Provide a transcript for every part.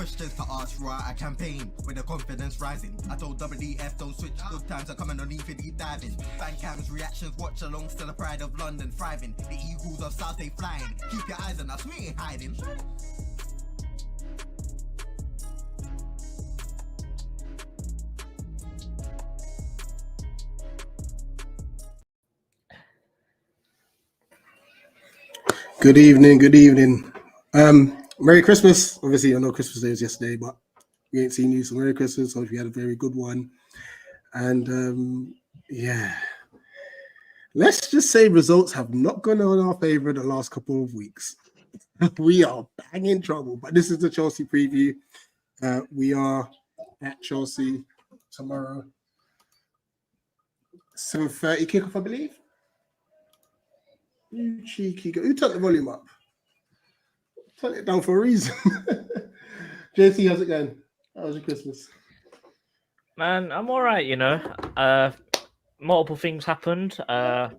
questions to ask, right? I campaign with the confidence rising. I told WDF don't switch, good times are coming on infinity diving. Fan cams, reactions, watch along, still the pride of London thriving. The Eagles of South, they flying. Keep your eyes on us, we ain't hiding. Good evening, good evening. Merry Christmas. Obviously, I know Christmas Day was yesterday, but we ain't seen you, so Merry Christmas. Hope you had a very good one. And yeah, let's just say results have not gone in our favor in the last couple of weeks. We are bang in trouble, but this is the Chelsea preview. We are at Chelsea tomorrow, 7:30 kickoff, I believe. You cheeky guy. Who turned the volume up? Turn it down for a reason. JC, how's it going? How was your Christmas? Man, I'm all right, you know. Multiple things happened. I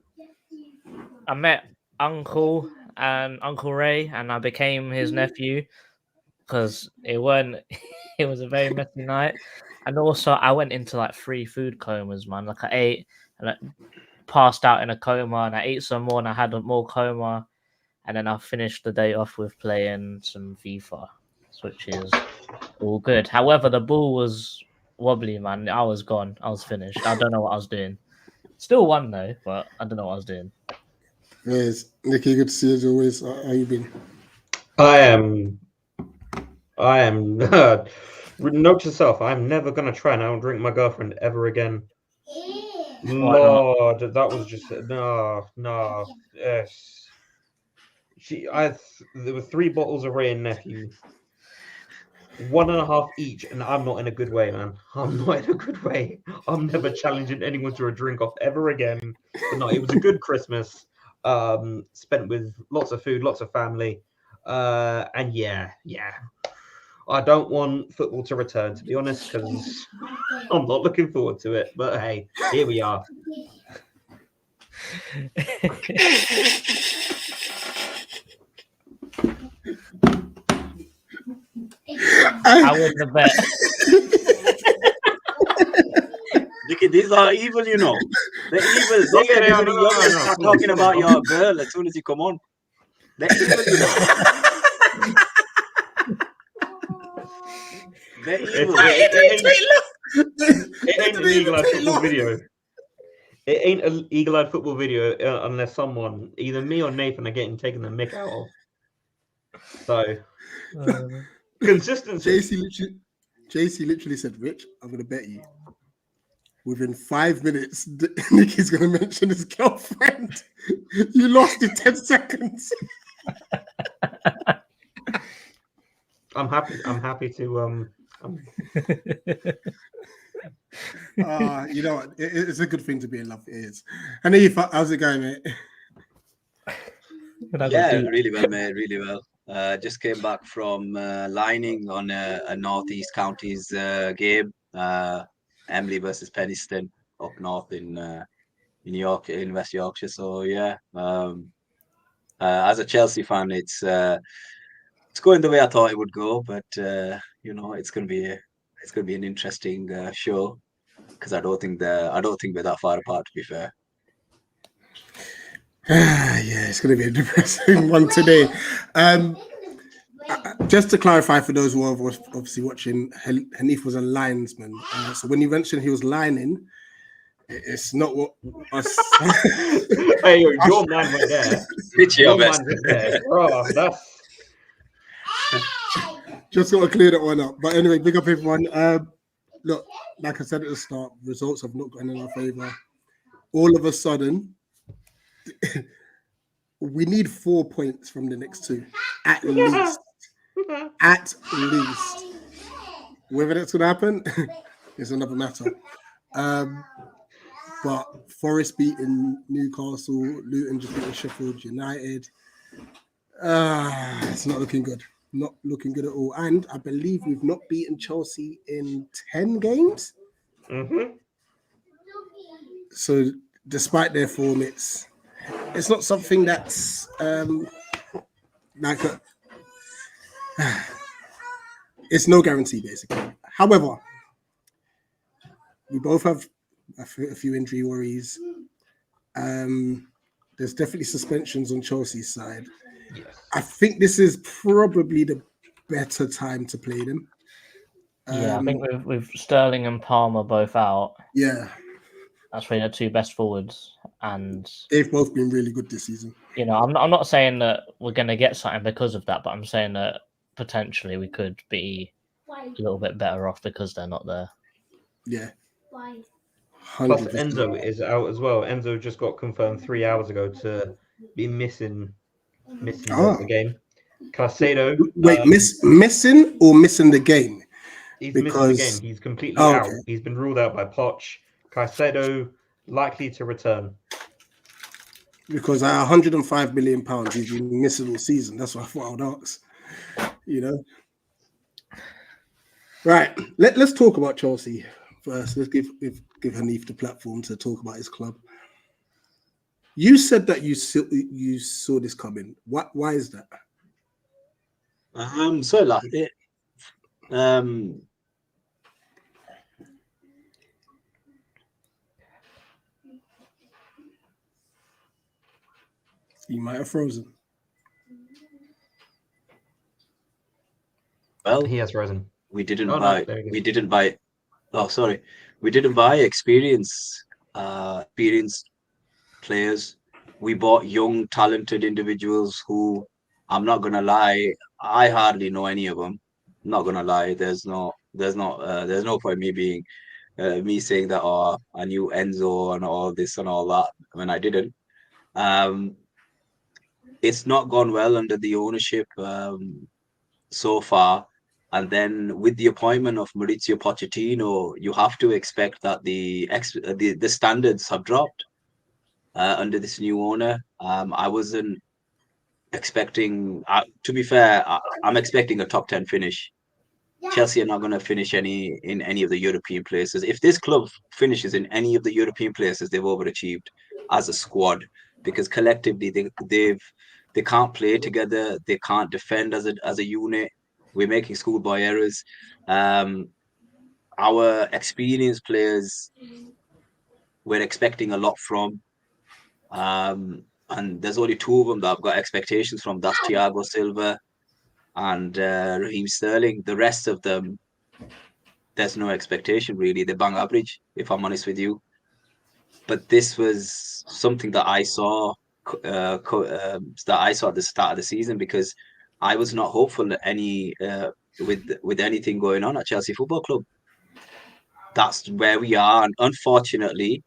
met Uncle Ray, and I became his nephew because it was a very messy night. And also, I went into like 3 food comas, man. Like I ate and I passed out in a coma, and I ate some more, and I had more coma, and then I finished the day off with playing some FIFA, which is all good. However, the ball was wobbly, man. I was gone. I was finished. I don't know what I was doing. Still won though, but I don't know what I was doing. Yes, Nicky, good to see you as always. How you been? I am. Note to self: I'm never gonna try and outdrink my girlfriend ever again. Lord, that was just no. Yes, there were 3 bottles of Ray and Nephew, 1.5 each, and I'm not in a good way, man. I'm not in a good way. I'm never challenging anyone to a drink off ever again. But no, it was a good Christmas. Spent with lots of food, lots of family, and yeah. I don't want football to return, to be honest, because I'm not looking forward to it. But hey, here we are. I win the bet. Look, these are evil, you know. They're evil. They get really young and start talking about your girl as soon as you come on. They're evil, you know. They're evil. It ain't an eagle-eyed football video. It ain't an eagle-eyed football video unless someone, either me or Nathan, are getting taken the mick out of. So, consistency. JC literally said, Rich, I'm going to bet you. Within 5 minutes, Nicky's going to mention his girlfriend. You lost in 10 seconds. I'm happy to you know what? It's a good thing to be in love. It is. And Eve, how's it going, mate? Yeah, really well, mate. Really well. Just came back from lining on a Northeast Counties game. Emily versus Penistone up north in York, in West Yorkshire. So yeah, as a Chelsea fan, it's going the way I thought it would go, but you know, it's gonna be an interesting show because I don't think we're that far apart, to be fair. Yeah, it's going to be a depressing one today. Just to clarify for those who are obviously watching, Hanif was a linesman. So when you mentioned he was lining, it's not what us. Hey, your man right there. It's your best. There. Oh, that's... Just got to clear that one up. But anyway, big up everyone. Look, like I said at the start, results have not gone in our favour. All of a sudden, we need 4 points from the next 2, at least. At least. Whether that's going to happen is another matter. But Forest beating Newcastle, Luton just beating Sheffield United. It's not looking good. Not looking good at all. And I believe we've not beaten Chelsea in 10 games. Mm-hmm. So despite their form, it's not something that's like it's no guarantee, basically. However, we both have a few injury worries. There's definitely suspensions on Chelsea's side. Yes. I think this is probably the better time to play them. Yeah, I think with Sterling and Palmer both out, Yeah, that's really the two best forwards. And they've both been really good this season. you know, I'm not saying that we're going to get something because of that, but I'm saying that potentially we could be a little bit better off because they're not there. Yeah. Plus, 100%. Enzo is out as well. Enzo just got confirmed 3 hours ago to be missing the game. Caicedo, Wait, missing or missing the game? he's missing the game. He's completely out. Okay. He's been ruled out by Poch. Caicedo likely to return. Because at 105 million pounds, he's been missing all season. That's what I thought I would ask. You know. Right. Let's talk about Chelsea first. Let's give Hanif the platform to talk about his club. You said that you saw this coming. Why is that? So like it, You might have frozen. well, He has frozen. we didn't Oh, no, buy. there he We goes. didn't buy. Oh, sorry, we didn't buy experienced players. We bought young, talented individuals who, I'm not gonna lie, I hardly know any of them. I'm not gonna lie. There's no point me saying that, oh, I knew Enzo and all this and all that when I didn't. It's not gone well under the ownership so far. And then with the appointment of Maurizio Pochettino, you have to expect that the standards have dropped under this new owner. I wasn't expecting. To be fair, I'm expecting a top 10 finish. Chelsea are not going to finish in any of the European places. If this club finishes in any of the European places, they've overachieved as a squad, because collectively they can't play together. They can't defend as a unit. We're making schoolboy errors. Our experienced players, we're expecting a lot from. And there's only two of them that I've got expectations from. That's Thiago Silva and Raheem Sterling. The rest of them, there's no expectation really. They're bang average, if I'm honest with you. But this was something that I saw at the start of the season, because I was not hopeful with anything going on at Chelsea Football Club. That's where we are, and unfortunately,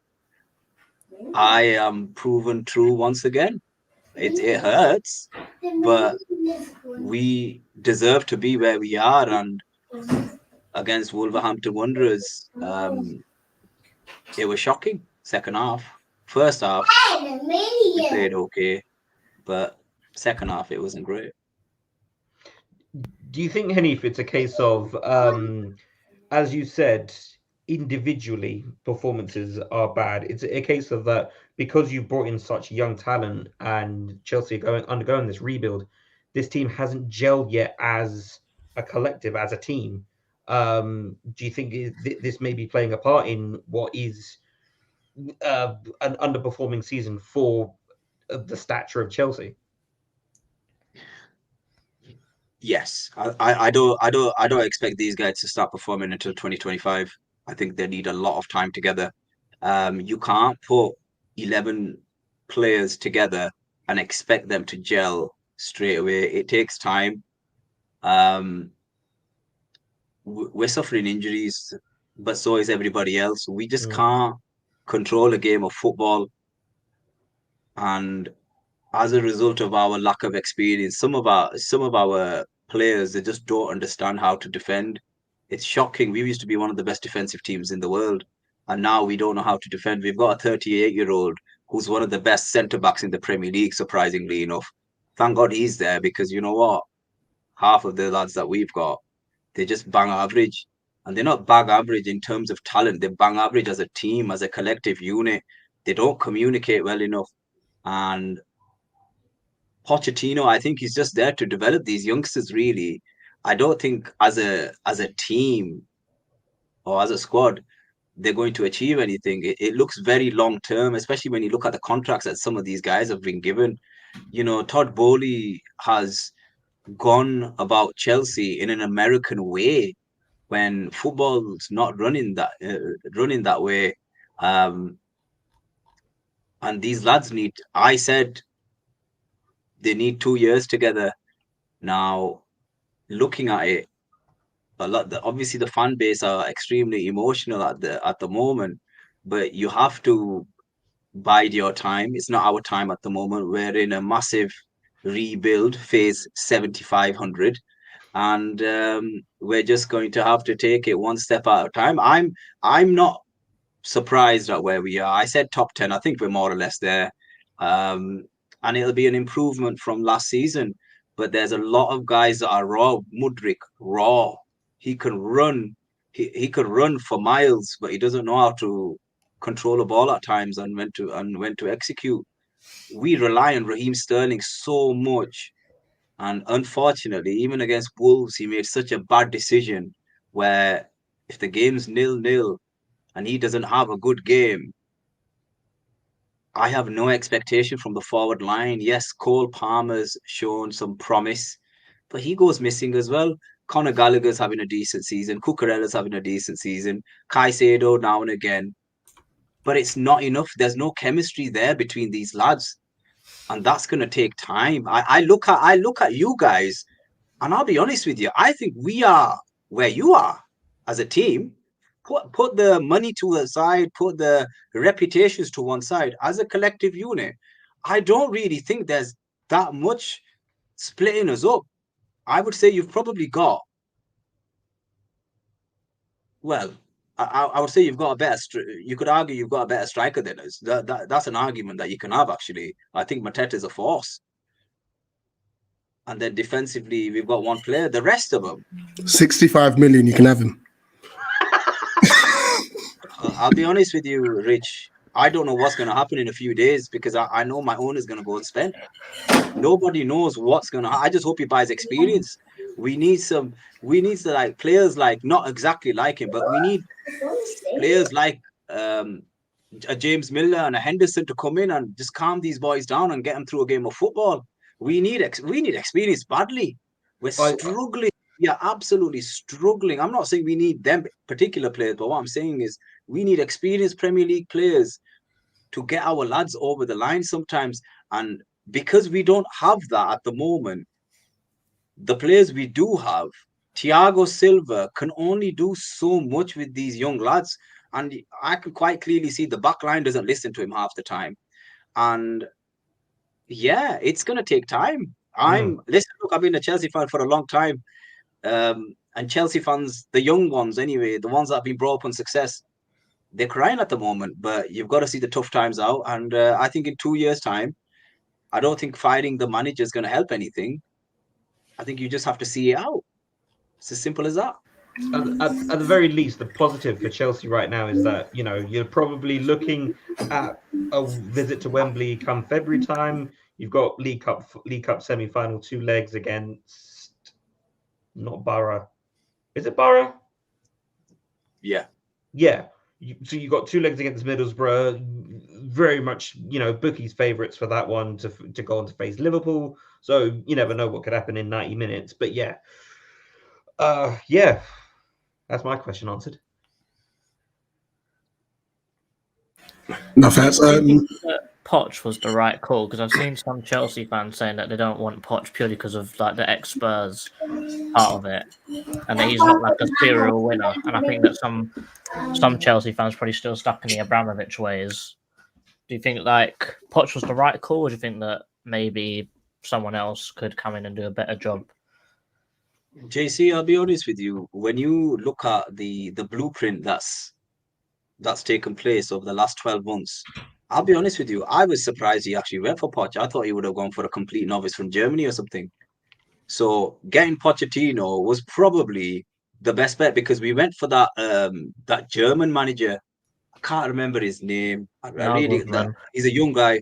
I am proven true once again. It hurts, but we deserve to be where we are. And against Wolverhampton Wanderers, it was shocking. Second half, first half, we played okay, but second half it wasn't great. Do you think, Hanif, it's a case of, as you said, individually performances are bad? It's a case of that because you brought in such young talent and Chelsea undergoing this rebuild, this team hasn't gelled yet as a collective, as a team. Do you think this may be playing a part in what is an underperforming season for the stature of Chelsea? Yes, I don't expect these guys to start performing until 2025. I think they need a lot of time together. You can't put 11 players together and expect them to gel straight away. It takes time. We're suffering injuries, but so is everybody else. We just can't control a game of football. And as a result of our lack of experience, some of our players, they just don't understand how to defend. It's shocking. We used to be one of the best defensive teams in the world, and now we don't know how to defend. We've got a 38-year-old who's one of the best centre backs in the Premier League, surprisingly enough. Thank God he's there, because you know what? Half of the lads that we've got, they just bang average. And they're not bang average in terms of talent. They're bang average as a team, as a collective unit. They don't communicate well enough. And Pochettino, I think he's just there to develop these youngsters, really. I don't think as a team or as a squad they're going to achieve anything. It looks very long term, especially when you look at the contracts that some of these guys have been given. You know, Todd Bowley has gone about Chelsea in an American way when football's not running that way. And these lads need. I said they need 2 years together. Now, looking at it, obviously the fan base are extremely emotional at the moment, but you have to bide your time. It's not our time at the moment. We're in a massive rebuild phase 7500, and we're just going to have to take it one step at a time. I'm not surprised at where we are. I said top 10. I think we're more or less there. And it'll be an improvement from last season. But there's a lot of guys that are raw. Mudryk, raw. He can run. He could run for miles, but he doesn't know how to control a ball at times and when to execute. We rely on Raheem Sterling so much. And unfortunately, even against Wolves, he made such a bad decision where if the game's 0-0 and he doesn't have a good game, I have no expectation from the forward line. Yes, Cole Palmer's shown some promise, but he goes missing as well. Conor Gallagher's having a decent season. Cucurella's having a decent season. Caicedo now and again. But it's not enough. There's no chemistry there between these lads. And that's going to take time. I look at you guys, and I'll be honest with you. I think we are where you are as a team. Put the money to the side, put the reputations to one side. As a collective unit, I don't really think there's that much splitting us up. I would say you've probably got, well, I would say you've got a better. You could argue you've got a better striker than us. That's an argument that you can have. Actually, I think Mateta's a force. And then defensively, we've got one player. The rest of them, 65 million, you can have him. I'll be honest with you, Rich. I don't know what's going to happen in a few days because I know my owner's going to go and spend. Nobody knows what's going to happen. I just hope he buys experience. We need like players like, not exactly like him, but we need players like a James Milner and a Henderson to come in and just calm these boys down and get them through a game of football. We need experience badly. We're struggling. We are absolutely struggling. I'm not saying we need them particular players, but what I'm saying is we need experienced Premier League players to get our lads over the line sometimes. And because we don't have that at the moment, the players we do have, Thiago Silva can only do so much with these young lads. And I can quite clearly see the back line doesn't listen to him half the time. And yeah, it's going to take time. Listen, look, I've been a Chelsea fan for a long time. And Chelsea fans, the young ones anyway, the ones that have been brought up on success, they're crying at the moment, but you've got to see the tough times out. And I think in 2 years' time, I don't think firing the manager is going to help anything. I think you just have to see it out. It's as simple as that. At the very least, the positive for Chelsea right now is that, you know, you're probably looking at a visit to Wembley come February time. You've got League Cup semi-final, 2 legs against not Borough. Is it Borough? Yeah. So you got 2 legs against Middlesbrough. Very much, you know, bookies' favourites for that one to go on to face Liverpool. So you never know what could happen in 90 minutes. But yeah, that's my question answered. No thanks. Poch was the right call because I've seen some Chelsea fans saying that they don't want Poch purely because of like the ex-Spurs part of it, and that he's not like a serial winner. And I think that some Chelsea fans probably still stuck in the Abramovich ways. Do you think like Poch was the right call, or do you think that maybe someone else could come in and do a better job? JC, I'll be honest with you. When you look at the blueprint that's taken place over the last 12 months, I'll be honest with you, I was surprised he actually went for Poch. I thought he would have gone for a complete novice from Germany or something. So getting Pochettino was probably the best bet because we went for that German manager. I can't remember his name. He's a young guy.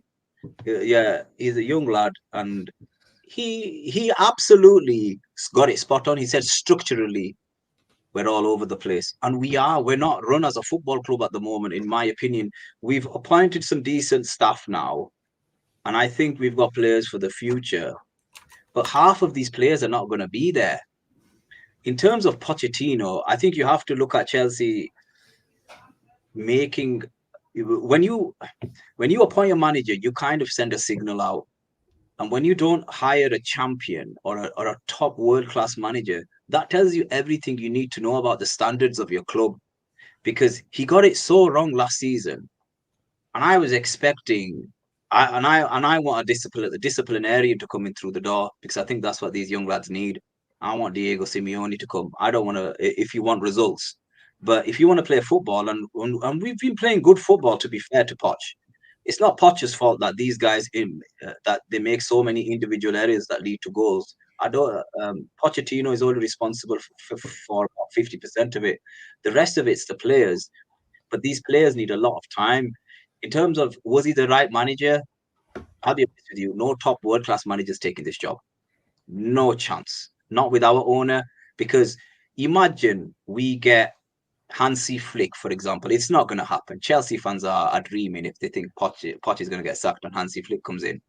Yeah, he's a young lad, and he absolutely got it spot on. He said structurally, we're all over the place. And we're not run as a football club at the moment, in my opinion. We've appointed some decent staff now, and I think we've got players for the future. But half of these players are not going to be there. In terms of Pochettino, I think you have to look at Chelsea making... When you appoint a manager, you kind of send a signal out. And when you don't hire a champion or a top world-class manager, that tells you everything you need to know about the standards of your club, because he got it so wrong last season. And I was expecting, I want a disciplinarian to come in through the door, because I think that's what these young lads need. I want Diego Simeone to come. I don't want to, if you want results, but if you want to play football, and we've been playing good football, to be fair to Poch. It's not Poch's fault that these guys that they make so many individual errors that lead to goals. Pochettino is only responsible for about 50% of it. The rest of it's the players, but these players need a lot of time. In terms of, was he the right manager? I'll be honest with you, no top world-class managers taking this job. No chance. Not with our owner, because imagine we get Hansi Flick, for example. It's not going to happen. Chelsea fans are dreaming if they think Poch is going to get sacked and Hansi Flick comes in.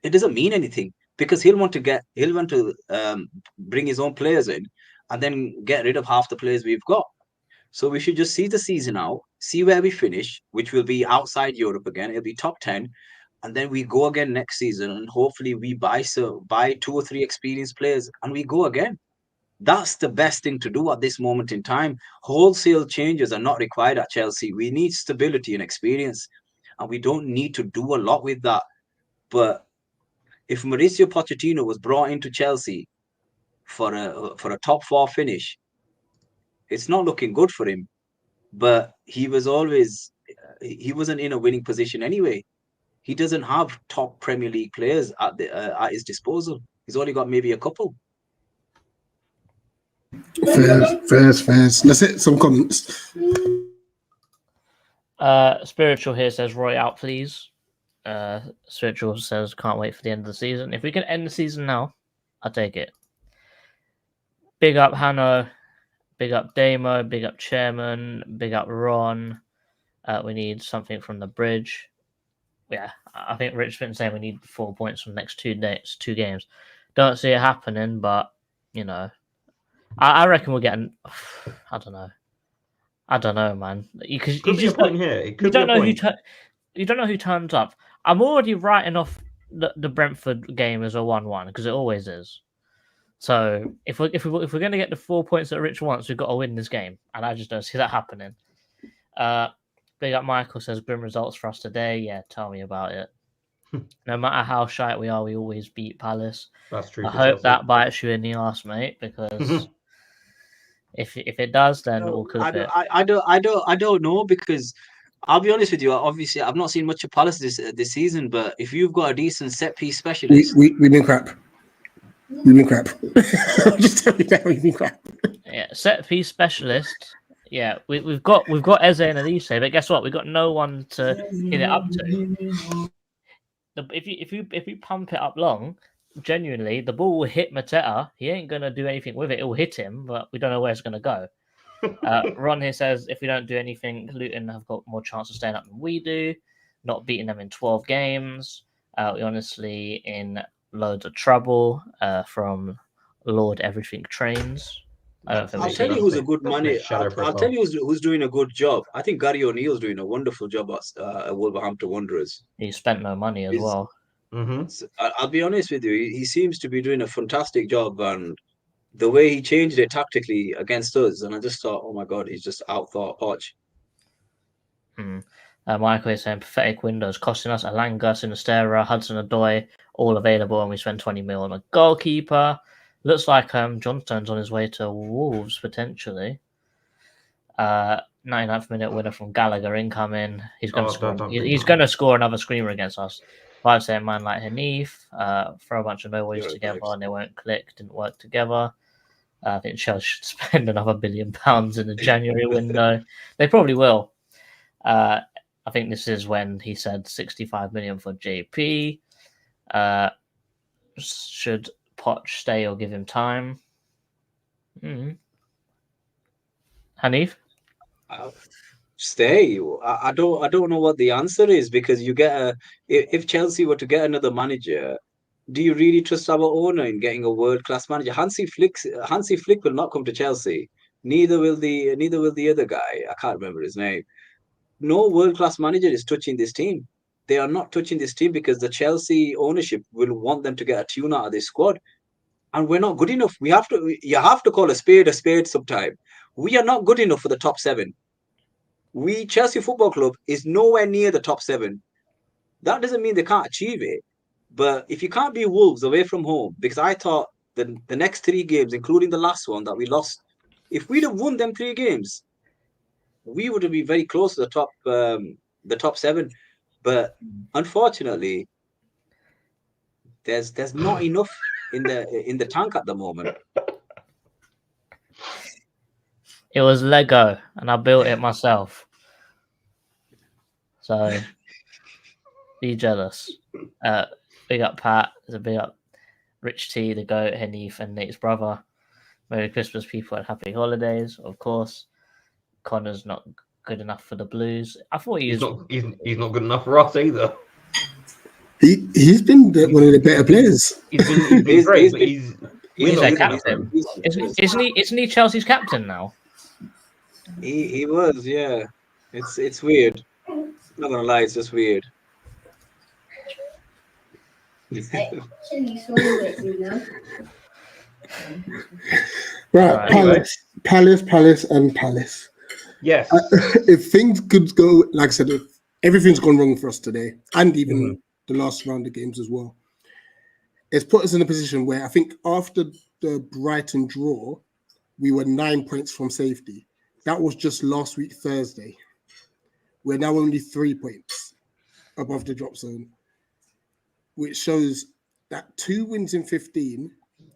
It doesn't mean anything, because he'll want to bring his own players in and then get rid of half the players we've got. So we should just see the season out, see where we finish, which will be outside Europe again. It'll be top 10. And then we go again next season, and hopefully we buy 2 or 3 experienced players and we go again. That's the best thing to do at this moment in time. Wholesale changes are not required at Chelsea. We need stability and experience, and we don't need to do a lot with that. But if Mauricio Pochettino was brought into Chelsea for a top 4 finish, it's not looking good for him. But he wasn't in a winning position anyway. He doesn't have top Premier League players at his disposal. He's only got maybe a couple. Fairs. That's it. Some comments. Spiritual here says Roy out, please. Spiritual says can't wait for the end of the season. If we can end the season now, I'll take it. Big up Hanno, big up Damo, big up Chairman, big up Ron. We need something from the bridge. Yeah, I think Rich's been saying we need 4 points from the next 2 games. Don't see it happening, but you know, I reckon we'll get. I don't know, man. Because you don't know who turns up. I'm already writing off the Brentford game as a 1-1 because it always is. So if we're going to get the 4 points that Rich wants, we've got to win this game, and I just don't see that happening. Big up Michael says grim results for us today. Yeah, tell me about it. No matter how shite we are, we always beat Palace. That's true. I hope that bites you in the arse, mate, because if it does, then we'll clip it. I don't know, because I'll be honest with you. Obviously, I've not seen much of Palace this season, but if you've got a decent set piece specialist, we've been crap. We've been crap. Just tell you that we've been crap. Yeah, set piece specialist. Yeah, we've got Eze and Elise, but guess what? We've got no one to hit it up to. If you pump it up long, genuinely, the ball will hit Mateta. He ain't gonna do anything with it. It will hit him, but we don't know where it's gonna go. Ron here says if we don't do anything, Luton have got more chance of staying up than we do. Not beating them in 12 games. We're honestly in loads of trouble from Lord Everything Trains. I'll tell you who's a good manager. I'll tell you who's doing a good job. I think Gary O'Neill's doing a wonderful job at Wolverhampton Wanderers. He spent no money as well. Mm-hmm. I'll be honest with you. He seems to be doing a fantastic job, and the way he changed it tactically against us, and I just thought, oh my God, he's just outthought Poch. Michael is saying pathetic windows costing us Alanga, Sinistera, Hudson-Odoi, all available, and we spend 20 mil on a goalkeeper. Looks like Johnstone's on his way to Wolves, potentially. 99th minute winner from Gallagher incoming. He's going to score another screamer against us. I'd say a man like Hanif, throw a bunch of no-ways together and they won't click, didn't work together. I think Chelsea should spend another £1 billion in the January window. They probably will. I think this is when he said 65 million for JP. Should Poch stay or give him time? Hanif? Stay. I don't know what the answer is, because you get if Chelsea were to get another manager, do you really trust our owner in getting a world-class manager? Hansi Flick will not come to Chelsea. Neither will the other guy. I can't remember his name. No world-class manager is touching this team. They are not touching this team because the Chelsea ownership will want them to get a tune out of this squad. And we're not good enough. You have to call a spade sometime. We are not good enough for the top 7. Chelsea Football Club is nowhere near the top 7. That doesn't mean they can't achieve it. But if you can't beat Wolves away from home, because I thought the next 3 games, including the last one that we lost, if we'd have won them 3 games, we would have been very close to the top 7. But unfortunately, there's not enough in the tank at the moment. It was Lego, and I built it myself. So, be jealous. Big up Pat. There's a big up Rich T, the GOAT, Hanif, and Nate's brother. Merry Christmas, people, and happy holidays, of course. Connor's not good enough for the Blues. I thought he's not good enough for us either. He's been one of the better players. He's been great, but he's their captain. Isn't he Chelsea's captain now? He was, yeah. It's weird. I'm not gonna lie, it's just weird. Right, anyway. Palace, and Palace. Yes. If things could go, like I said, if everything's gone wrong for us today, and even the last round of games as well, it's put us in a position where I think after the Brighton draw, we were 9 points from safety. That was just last week, Thursday. We're now only 3 points above the drop zone, which shows that 2 wins in 15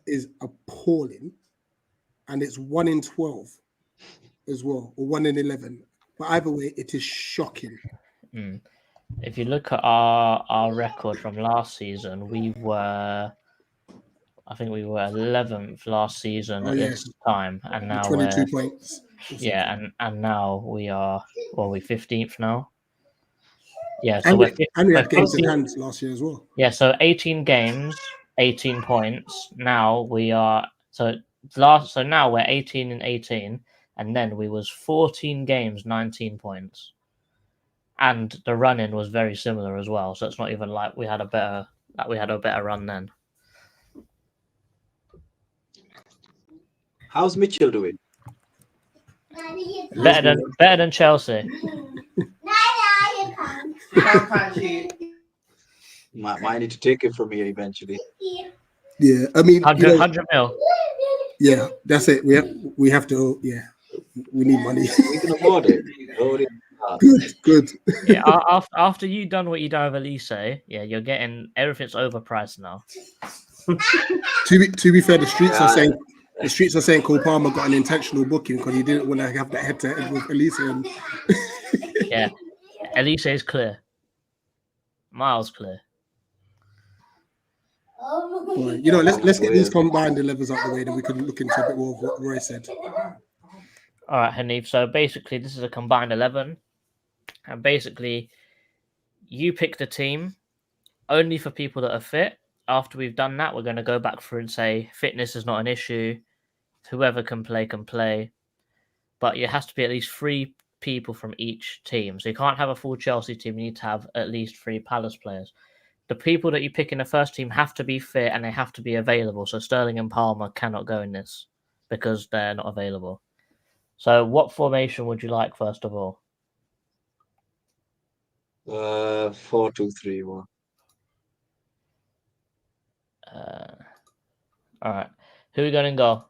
is appalling, and it's 1 in 12 as well, or 1 in 11. But either way, it is shocking. If you look at our record from last season, we were 11th last season at this time, and now 22 points. Yeah, and now we're 15th now. Yeah, so we had games in hand last year as well. Yeah, so 18 games, 18 points. Now we are so now we're 18 and 18, and then we was 14 games, 19 points. And the run-in was very similar as well, so it's not even like we had a better run then. How's Mitchell doing? Better than Chelsea. Might need to take it from here eventually. Yeah, I mean, 100 mil. Yeah, that's it. We have to. Yeah, we need money. We can afford it. Good. Yeah, after you done what you done with Elise, yeah, you're getting everything's overpriced now. To be fair, the streets are saying Cole Palmer got an intentional booking because he didn't want to have that head-to-head with Elise. And yeah, Elise is clear, miles clear. Well, let's get these combined 11s out the way, then we can look into a bit more of what Roy said. All right, Hanif. So basically, this is a combined 11, and basically, you pick the team only for people that are fit. After we've done that, we're going to go back through and say fitness is not an issue. Whoever can play. But it has to be at least 3 people from each team. So you can't have a full Chelsea team. You need to have at least 3 Palace players. The people that you pick in the first team have to be fit and they have to be available. So Sterling and Palmer cannot go in this because they're not available. So what formation would you like, first of all? 4-2-3-1. All right. Who are going to go?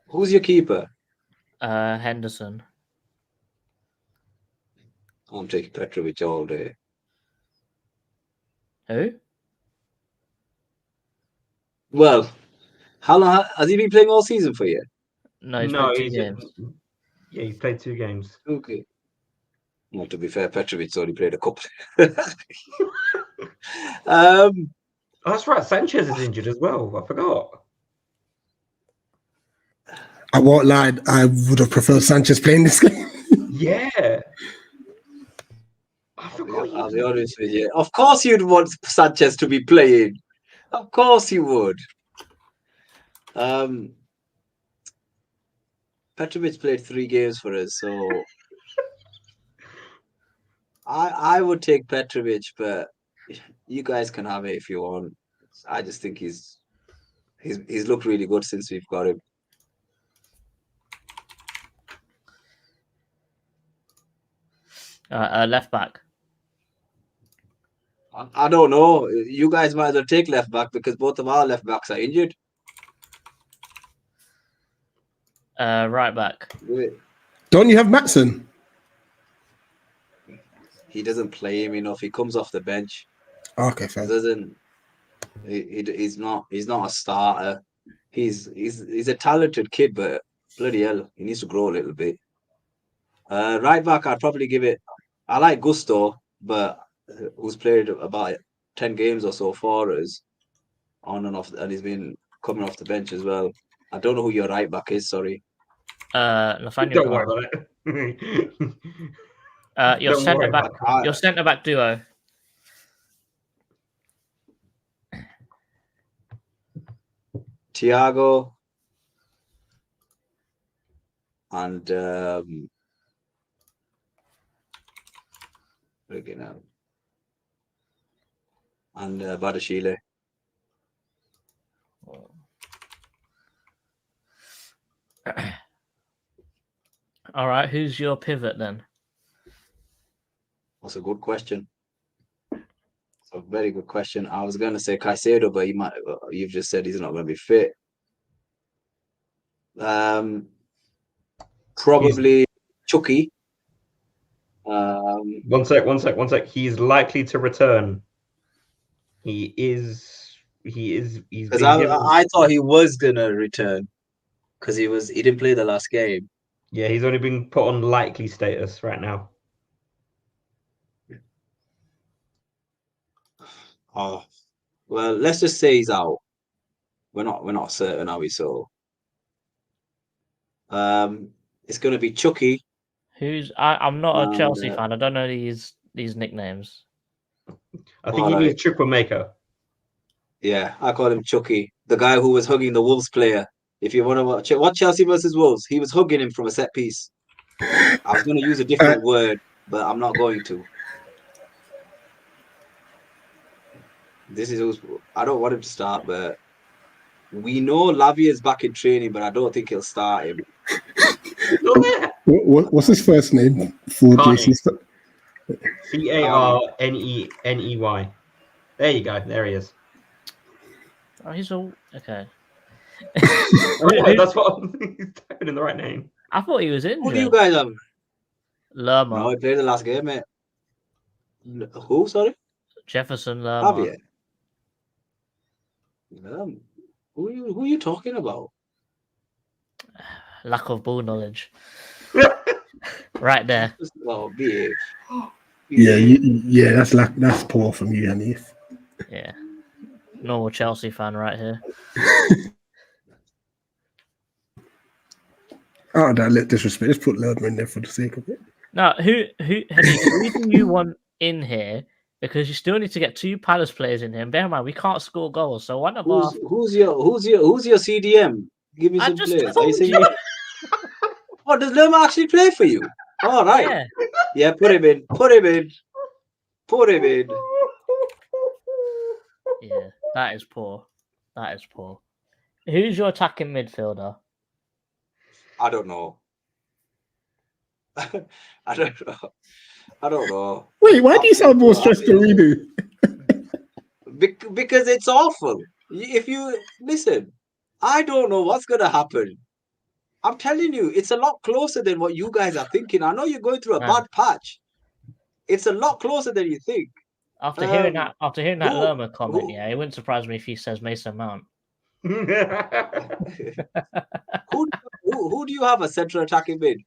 Who's your keeper? Henderson. I'm taking Petrovic all day. Who? Well, how long has he been playing all season for you? No, he's played 2 games. Yeah, he's played 2 games. Okay. Well, to be fair, Petrovic only played a couple. Oh, that's right. Sanchez is injured as well. I forgot. I won't lie, I would have preferred Sanchez playing this game. Yeah. I forgot. I'll be honest with you. Of course, you'd want Sanchez to be playing. Of course, you would. Petrovic played 3 games for us, so I would take Petrovic, but you guys can have it if you want. I just think he's looked really good since we've got him. Left back. I don't know. You guys might as well take left back because both of our left backs are injured. Right back. Don't you have Matson? He doesn't play him enough. He comes off the bench. Okay, He fair. doesn't. He's not a starter. He's a talented kid, but bloody hell, he needs to grow a little bit. Right back, I'd probably give it. I like Gusto, but who's played about 10 games or so for us, on and off, and he's been coming off the bench as well. I don't know who your right back is. Sorry. Nathaniel. Don't worry about it. Your Don't centre worry back. about Your centre back duo. Thiago and freaking hell. And Badashile. All right, who's your pivot then? That's a good question. It's a very good question. I was going to say Caicedo, but you've just said he's not going to be fit. Probably Chucky. One sec. He's likely to return. He's Because been given. I thought he was going to return because he didn't play the last game. Yeah, he's only been put on likely status right now. Oh, well, let's just say he's out. We're not certain, are we? So, it's going to be Chucky. I'm not a Chelsea And, fan. I don't know these nicknames. I think he means Chukwuemeka. Yeah, I call him Chucky, the guy who was hugging the Wolves player. If you want to watch Chelsea versus Wolves, he was hugging him from a set piece. I was going to use a different word, but I'm not going to. I don't want him to start, but we know Lavia's back in training, but I don't think he'll start him. What's his first name for Jason? Carney. There you go. There he is. Oh, he's all okay. That's what he's typing in the right name. I thought he was in. Who do you guys have? Lerma. No, he played the last game, mate. Who? Sorry, Jefferson Lerma. Lavia. Who are you talking about? Lack of ball knowledge. Right there. Oh, behave. Yeah, that's poor from you, Hanif. Yeah. Normal Chelsea fan right here. Oh, that let disrespect. Just put Lerma in there for the sake of it. No, who do you want in here? Because you still need to get 2 Palace players in here. And bear in mind, we can't score goals. So one of our Who's your CDM? Give me some players. Are you saying what, does Lerma actually play for you? All right. Yeah, put him in. Yeah, that is poor. Who's your attacking midfielder? I don't know. I don't know. Wait, why do you sound more stressed than we do? Because it's awful. If you listen, I don't know what's gonna happen. I'm telling you, it's a lot closer than what you guys are thinking. I know you're going through a bad patch. It's a lot closer than you think. After hearing that Lerma comment, yeah, it wouldn't surprise me if he says Mason Mount. Who do you have a central attacking mid?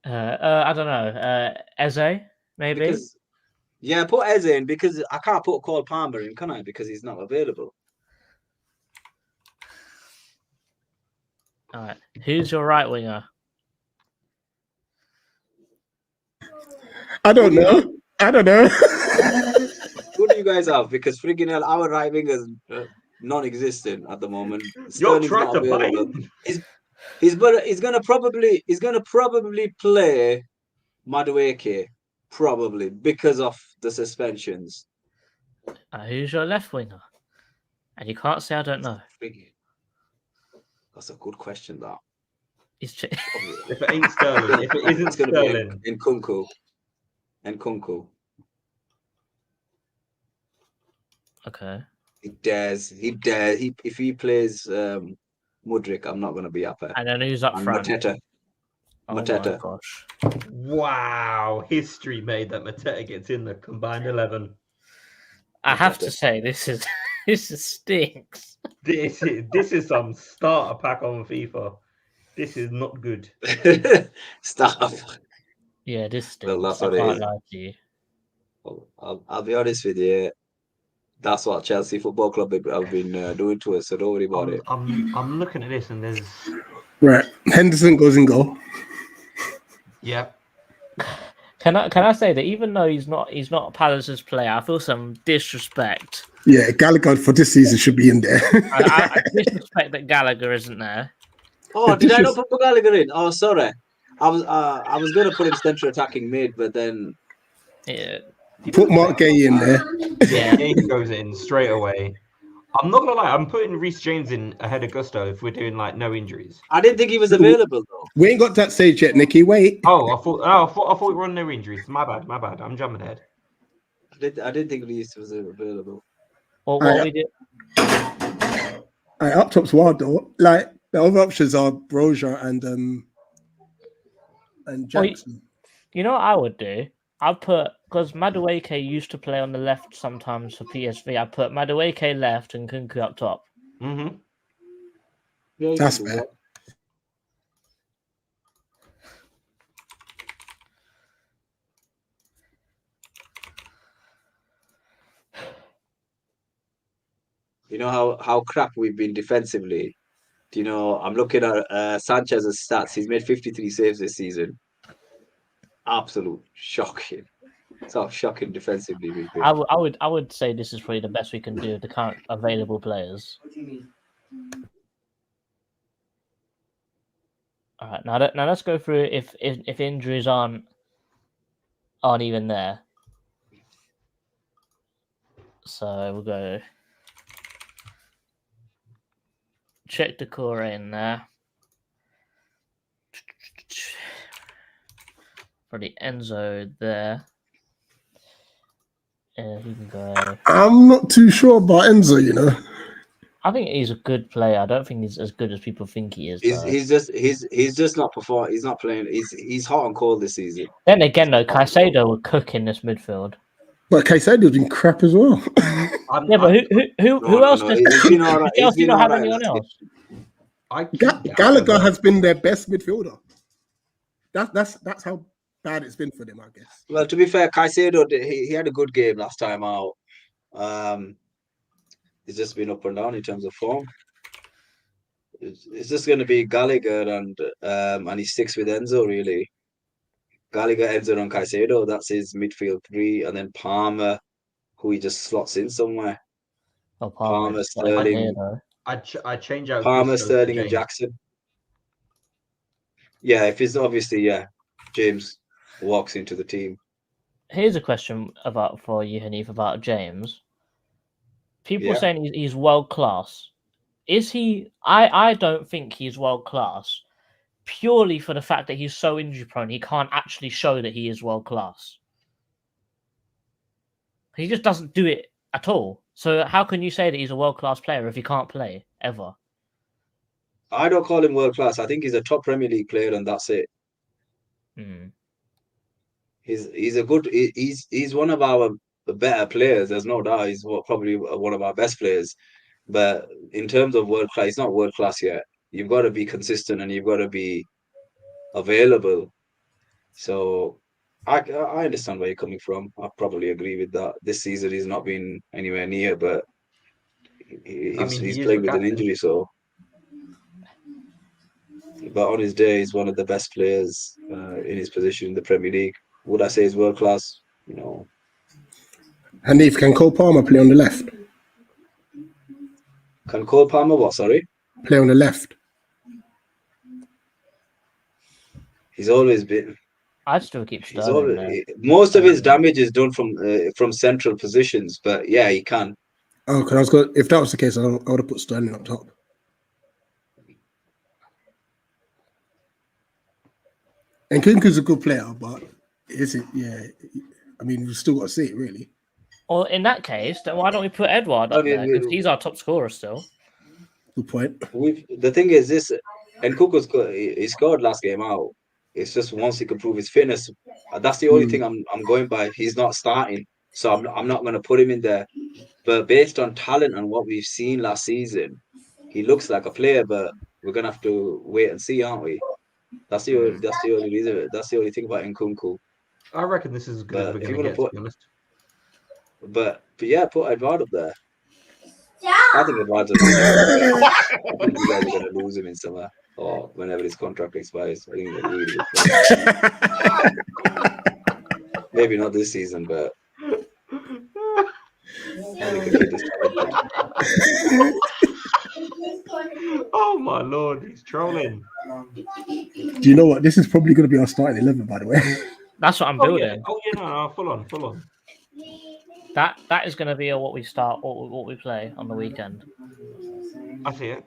I don't know. Eze, maybe. Put Eze in because I can't put Cole Palmer in, can I? Because he's not available. All right. Who's your right winger? I don't know. I don't know. Who do you guys have? Because friggin' hell, our right wing is non-existent at the moment. You're Sterling's trying not to buy available. him. He's gonna probably play Madueke, probably because of the suspensions. Who's your left winger? And you can't say I don't know. Friggin'. That's a good question, that. He's If it ain't Sterling, if it isn't It's gonna Sterling, be in Kunku. And Kunku. okay. He dares. If he plays Mudrik, I'm not gonna be happy. And then who's up And front? Mateta. Oh my Mateta. gosh. wow, history made that Mateta gets in the combined 11. I have Mateta. to say this stinks. This is some starter pack on FIFA. This is not good. Stop. Yeah, this stinks. Well, that's I what it can't is. lie to you. I'll be honest with you. That's what Chelsea Football Club have been doing to us. So don't worry about it. I'm looking at this and there's Right. Henderson goes in goal. yep. Can I say that even though he's not Palace's player, I feel some disrespect. Yeah, Gallagher for this season should be in there. I disrespect that Gallagher isn't there. Oh, did I not put Gallagher in? Oh, sorry. I was going to put him central attacking mid, but then Yeah. Put Mark Gay in there. Yeah. Gay goes in straight away. I'm not gonna lie, I'm putting Reece James in ahead of Gusto if we're doing like no injuries. I didn't think he was available though. We ain't got that stage yet, Nicky. Wait. I thought we were on no injuries. My bad. I'm jumping ahead. I didn't think Reece was available. Or what we did. Right, up top's wild though. Like the other options are Broja and Jackson. You know what I would do? I'd put, because Madueke used to play on the left sometimes for PSV. I put Madueke left and Kunku up top. Mm-hmm. Yeah, That's fair. You know how crap we've been defensively. Do you know? I'm looking at Sanchez's stats. He's made 53 saves this season. Absolute shocking. It's how shocking defensively we've been. I would say this is probably the best we can do with the current available players. What do you mean? All right, now let's go through if injuries aren't even there. So we'll go check the core in there. Probably Enzo there. He can go. I'm not too sure about Enzo, you know. I think he's a good player. I don't think he's as good as people think he is. He's just not performing. He's not playing. He's hot and cold this season. Then again, though, Caicedo will cook in this midfield. But Caicedo's been crap as well. Yeah, but who else? He's been all right. Else do you not have anyone else? Gallagher has been their best midfielder. That's how bad it's been for them, I guess. Well, to be fair, Caicedo he had a good game last time out. He's just been up and down in terms of form. It's just going to be Gallagher and he sticks with Enzo really. Gallagher, Enzo, and Caicedo. That's his midfield three, and then Palmer, who he just slots in somewhere. Oh, Palmer, Sterling. I change out Palmer, Gusto Sterling, to and James. Jackson. Yeah, if it's obviously James walks into the team. Here's a question for you, Hanif, about James. People Yeah. saying he's world class. Is he? I don't think he's world class. Purely for the fact that he's so injury prone, he can't actually show that he is world class. He just doesn't do it at all. So how can you say that he's a world class player if he can't play ever? I don't call him world class. I think he's a top Premier League player, and that's it. He's a good. He's one of our better players. There's no doubt. He's probably one of our best players. But in terms of world class, he's not world class yet. You've got to be consistent and you've got to be available. So I understand where you're coming from. I probably agree with that. This season he's not been anywhere near, but he's playing with an injury. So but on his day, he's one of the best players in his position in the Premier League. Would I say he's world class? No. Hanif, can Cole Palmer play on the left? Can Cole Palmer what? Sorry, Play on the left. he's always been. I'd still keep He's Sterling there. always, most of his damage is done from central positions, but yeah, he can. Oh, because I was going. If that was the case, I would have put Sterling up top. And Kunku's a good player, but is it? Yeah, I mean, we've still got to see it, really. Well, in that case, then why don't we put Edward up there? Because he's our top scorer still. Good point. The thing is this, and Kuko's he scored last game out. It's just once he can prove his fitness. That's the only thing I'm going by. He's not starting, so I'm not going to put him in there. But based on talent and what we've seen last season, he looks like a player. But we're gonna have to wait and see, aren't we? That's the only reason. That's the only thing about Nkunku. I reckon this is as good as we're going to get, to be honest. But yeah, put Edward up there. I think Edward's I think you guys are going to lose him in summer or whenever his contract expires. I think he's a really good player. Maybe not this season, but I think the kid is talented. Oh my lord, he's trolling. Do you know what? This is probably going to be our starting 11, by the way. That's what I'm building. No, full on. That is going to be what we start, what we play on the weekend. I see it.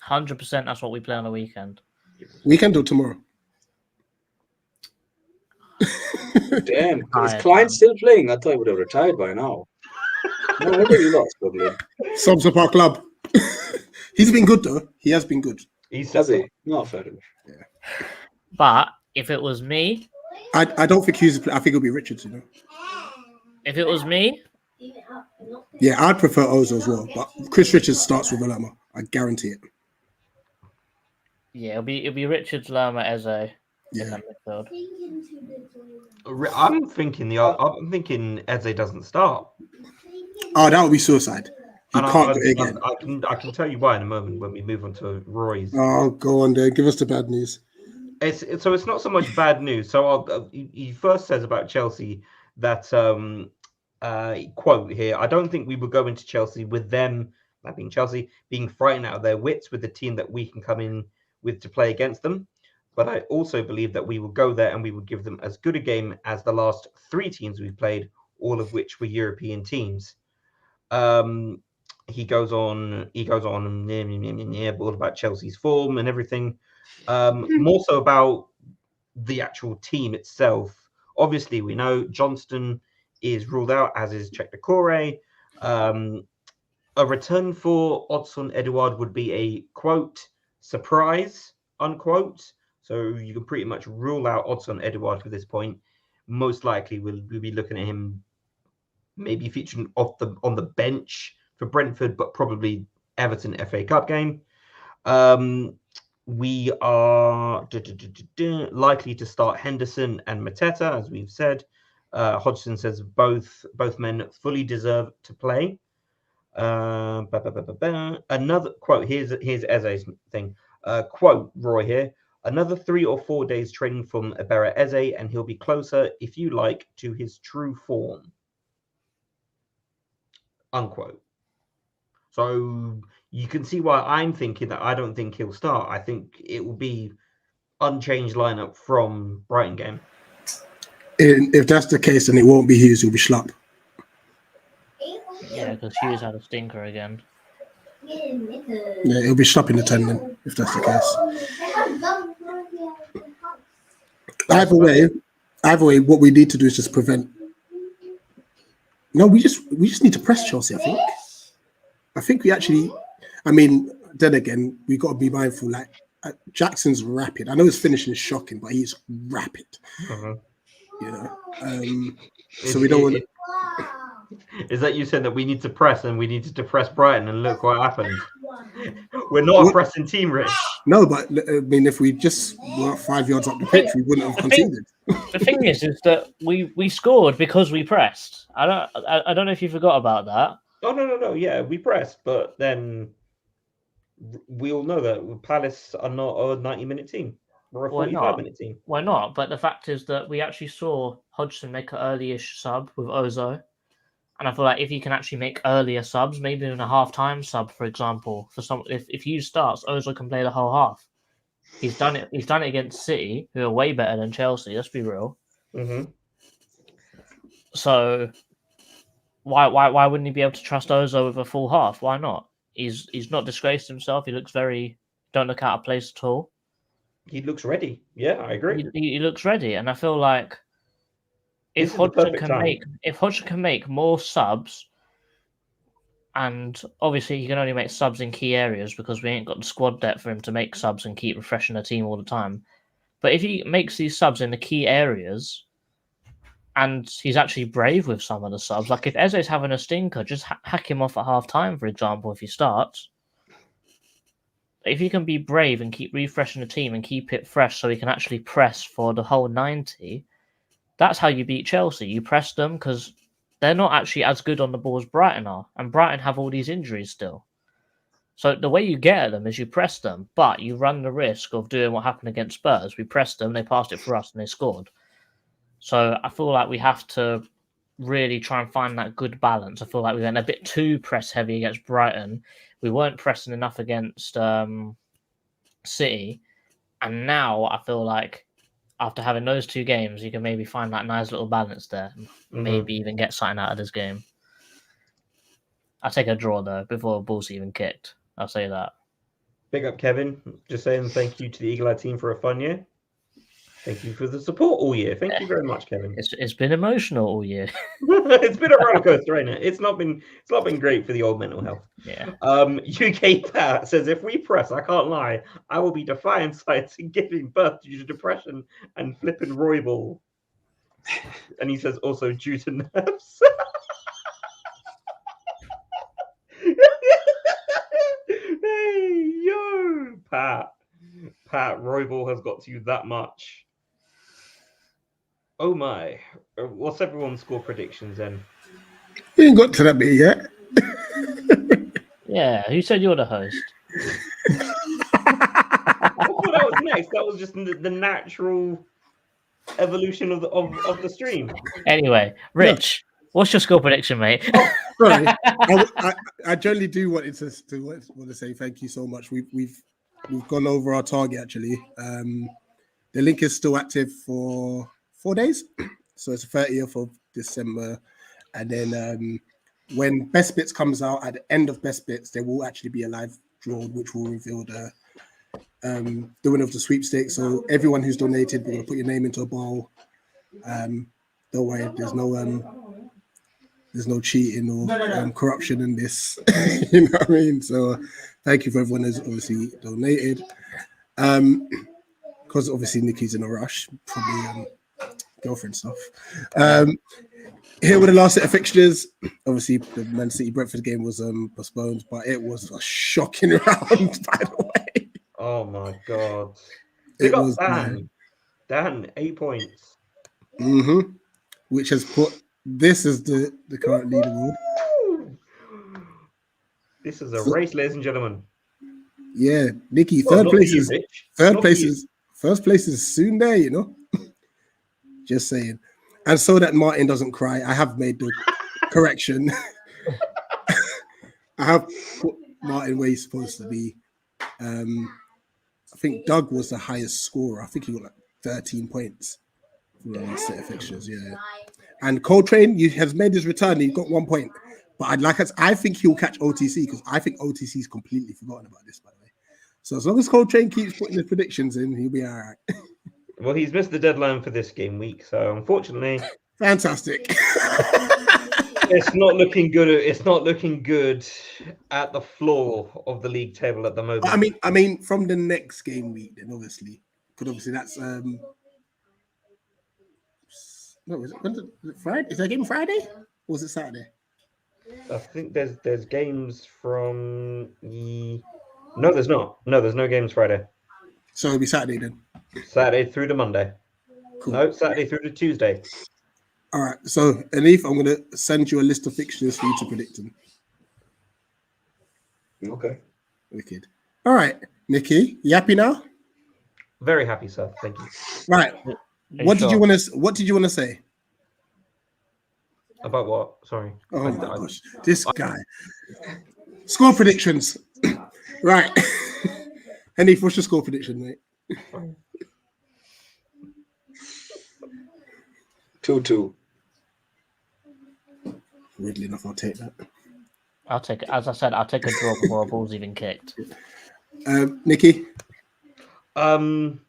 100%. That's what we play on the weekend. Weekend or tomorrow? Damn, is Klein still playing? I thought he would have retired by now. No wonder you lot struggling. Subs up our club. He's been good though. He has been good. Has he? Not fair enough. Yeah. But if it was me, I don't think Hughes. I think it'll be Richards. You know. If it was me, yeah, I'd prefer Ozo as well. But Chris Richards starts with Lerma. I guarantee it. Yeah, it'll be Richards, Lerma, Eze in Yeah. that midfield. I'm thinking Eze doesn't start. Oh, that would be suicide. You And can't do it again. I can tell you why in a moment when we move on to Roy's. Oh, go on there. Give us the bad news. It's not so much bad news. So he first says about Chelsea that quote here: I don't think we would go into Chelsea with them, that being Chelsea, being frightened out of their wits with the team that we can come in with to play against them. But I also believe that we will go there and we will give them as good a game as the last three teams we've played, all of which were European teams. He goes on all about Chelsea's form and everything. More so about the actual team itself. Obviously, we know Johnston is ruled out, as is Czech Decore. A return for Odsonne Edouard would be a quote surprise, unquote. So you can pretty much rule out Odsonne Edouard for this point. Most likely, we'll be looking at him maybe featuring on the bench for Brentford, but probably Everton FA Cup game. We are likely to start Henderson and Mateta, as we've said. Hodgson says both men fully deserve to play. Another quote, here's Eze's thing. Quote, Roy here. Another 3 or 4 days training from Ebere Eze, and he'll be closer, if you like, to his true form. Unquote. So you can see why I'm thinking that I don't think he'll start. I think it will be unchanged lineup from Brighton game. If that's the case, then it won't be Hughes. It'll be Schlupp. Yeah, because Hughes had a stinker again. Yeah, it'll be Schlupp in the 10 then, if that's the case. Either way, what we need to do is just prevent. No, we just need to press Chelsea. I think we actually. I mean, then again, we got to be mindful. Like Jackson's rapid. I know his finishing is shocking, but he's rapid. You know, so we don't want. Is that you said that we need to press and we needed to press Brighton and look what happened? We're not a pressing team, Rich. No, but I mean, if we just were 5 yards up the pitch, we wouldn't have conceded. The thing is that we scored because we pressed. I don't know if you forgot about that. Oh no. Yeah, we pressed, but then we all know that Palace are not a 90-minute team. We're a Why not? 45-minute team. Why not? But the fact is that we actually saw Hodgson make an early-ish sub with Ozo. And I feel like if you can actually make earlier subs, maybe even a half-time sub, for example, for some, if Hughes starts, Ozo can play the whole half. He's done it. He's done it against City, who are way better than Chelsea. Let's be real. Mm-hmm. So why wouldn't he be able to trust Ozo with a full half? Why not? He's not disgraced himself. He looks don't look out of place at all. He looks ready. Yeah, I agree. He looks ready, and I feel like if Hodgson can make more subs, and obviously he can only make subs in key areas because we ain't got the squad depth for him to make subs and keep refreshing the team all the time. But if he makes these subs in the key areas, and he's actually brave with some of the subs, like if Eze's having a stinker, just hack him off at half time, for example, if he starts. If he can be brave and keep refreshing the team and keep it fresh so he can actually press for the whole 90, that's how you beat Chelsea. You press them because they're not actually as good on the ball as Brighton are. And Brighton have all these injuries still. So the way you get at them is you press them, but you run the risk of doing what happened against Spurs. We pressed them, they passed it for us, and they scored. So I feel like we have to really try and find that good balance. I feel like we went a bit too press heavy against Brighton. We weren't pressing enough against City. And now I feel like after having those two games, you can maybe find that nice little balance there. Maybe even get something out of this game. I'll take a draw, though, before a ball's even kicked. I'll say that. Big up, Kevin. Just saying thank you to the Eagle Eye team for a fun year. Thank you for the support all year. Thank you very much, Kevin. It's been emotional all year. It's been a roller coaster, ain't it? It's not been great for the old mental health. Yeah. UK Pat says, if we press, I can't lie, I will be defying science and giving birth due to depression and flipping Roybal. And he says also due to nerves. Hey, yo, Pat, Roybal has got to you that much. Oh my. What's everyone's score predictions then? We ain't got to that bit yet. Yeah, who said you're the host? I thought that was next. That was just the natural evolution of the stream. Anyway, Rich, what's your score prediction, mate? Sorry, I generally do want to say thank you so much. We've gone over our target actually. The link is still active for 4 days, so it's the 30th of December, and then when Best Bits comes out at the end of Best Bits, there will actually be a live draw which will reveal the winner of the sweepstakes. So everyone who's donated, we're gonna put your name into a bowl. Don't worry, there's no cheating or corruption in this. You know what I mean? So thank you for everyone who's obviously donated. Because obviously Nikki's in a rush, probably girlfriend stuff. Here were the last set of fixtures. Obviously, the Man City Brentford game was postponed, but it was a shocking round, by the way. Oh my god! They got Dan 8 points. Which has put this as the current leaderboard. This is a race, ladies and gentlemen. Yeah, Nikki, first place is soon there, you know. Just saying. And so that Martin doesn't cry, I have made the correction. I have put Martin where he's supposed to be. I think Doug was the highest scorer. I think he got like 13 points from the last set of fixtures. Yeah. And Coltrane, you have made his return. He got 1 point. But I think he'll catch OTC because I think OTC is completely forgotten about this, by the way. So as long as Coltrane keeps putting his predictions in, he'll be all right. Well, he's missed the deadline for this game week, so unfortunately, fantastic. It's not looking good. It's not looking good at the floor of the league table at the moment. I mean, from the next game week, then obviously, because obviously that's no, is it Friday? Is that game Friday or was it Saturday? I think there's games from no, there's not. No, there's no games Friday. So it'll be Saturday then. Saturday through to Monday. Cool. No, Saturday through to Tuesday. All right. So, Anif, I'm going to send you a list of fixtures for you to predict them. Okay. Wicked. All right, Nikki, you happy now? Very happy, sir. Thank you. Right. What did you want to? What did you want to say? About what? Sorry. Oh my gosh, this guy. Score predictions. Right. Henny, what's your score prediction, mate? 2-2. Weirdly enough, I'll take that. I'll take it. As I said, I'll take a draw before a ball's even kicked. Nikki? Do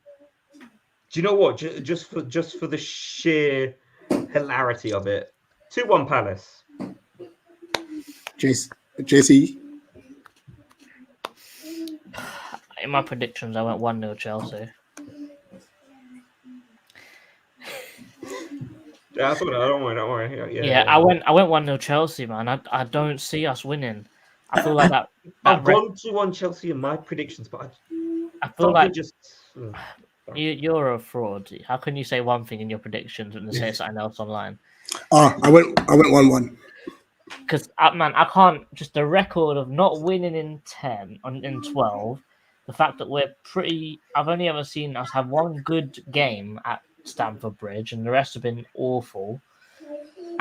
you know what? Just for the sheer hilarity of it, 2-1 Palace. JC? In my predictions, I went 1-0 Chelsea. Yeah, don't worry. Yeah, I went 1-0 Chelsea, man. I don't see us winning. I feel like that I've gone 2-1 Chelsea in my predictions, but I feel like just you're a fraud. How can you say one thing in your predictions and then say something else online? Oh, I went 1-1. Because man, I can't. Just the record of not winning in 10 in 12. The fact that we're pretty. I've only ever seen us have one good game at Stamford Bridge, and the rest have been awful.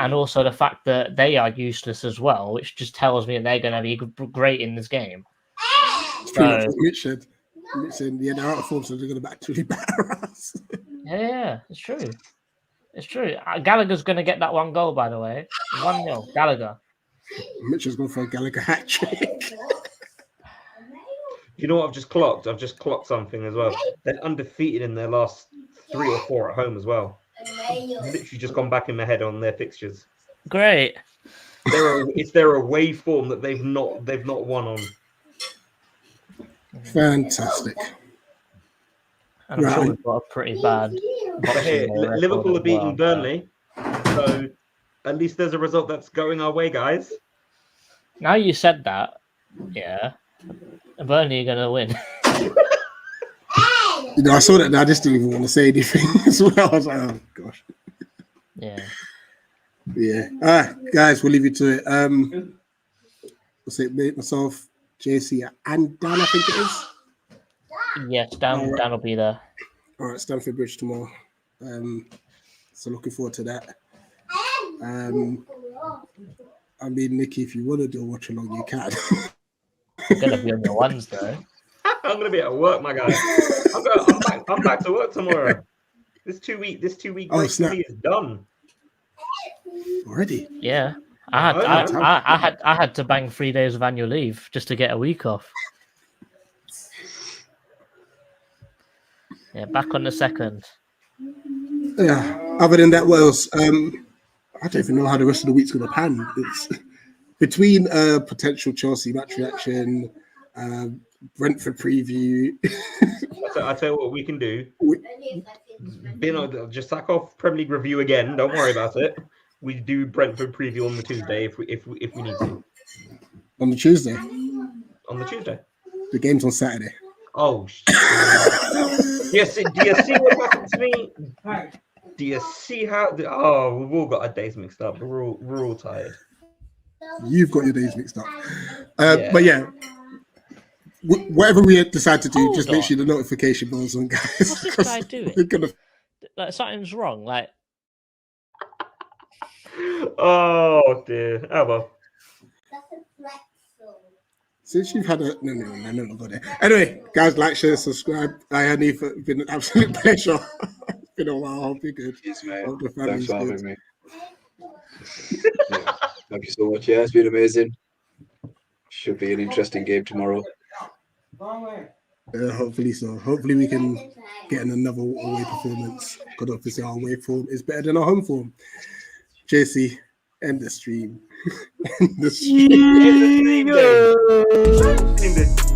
And also the fact that they are useless as well, which just tells me that they're going to be great in this game. It's pretty much what Mitch said. Mitch said, yeah, they're out of form, so they're going to actually batter us. Yeah, it's true. It's true. Gallagher's going to get that one goal, by the way. 1-0, Gallagher. Mitch is going for a Gallagher hat trick. You know what I've just clocked? I've just clocked something as well. They're undefeated in their last 3 or 4 at home as well. Literally just gone back in my head on their fixtures. Great. It's their away form that they've not won on. Fantastic. And I'm sure we've got a pretty bad. But here, Liverpool are beating Burnley, so at least there's a result that's going our way, guys. Now you said that, yeah, Burnley are going to win. You know, I saw that and I just didn't even want to say anything as well. I was like, oh, gosh. Yeah. Yeah. All right, guys, we'll leave you to it. What's it, myself, JC, and Dan, I think it is. Yes, Dan will be there. All right, Stamford Bridge tomorrow. So looking forward to that. I mean, Nikki, if you want to do a watch along, you can. You're going to be on your ones, though. I'm going to be at work, my guy. I'm back to work tomorrow. This 2 week break for me is done. Already? Yeah. I had to bang 3 days of annual leave just to get a week off. Yeah, back on the 2nd. Yeah. Other than that, what else? I don't even know how the rest of the week's going to pan. It's between potential Chelsea match reaction, Brentford preview. I tell you what we can do. Just sack off Premier League review again. Don't worry about it. We do Brentford preview on the Tuesday if we need to. On the Tuesday. On the Tuesday. The game's on Saturday. Oh. Yes. Do you see what happened to me? Do you see how? We've all got our days mixed up. We're all tired. You've got your days mixed up. But yeah. Whatever we decide to do, just make sure the notification bells on, guys. What's this guy doing? Like something's wrong. Like, oh dear. Oh well. Since you've had no, go there. Anyway, guys, like, share, subscribe. It's been an absolute pleasure. It's been a while. Hope you're good. Yes, mate. Hope the Thanks family's for good. having me. Yeah. Thank you so much. Yeah, it's been amazing. Should be an interesting game tomorrow. Hopefully so. Hopefully we can get in another away performance. Because obviously our away form is better than our home form. JC, end the stream. End the stream. End the stream.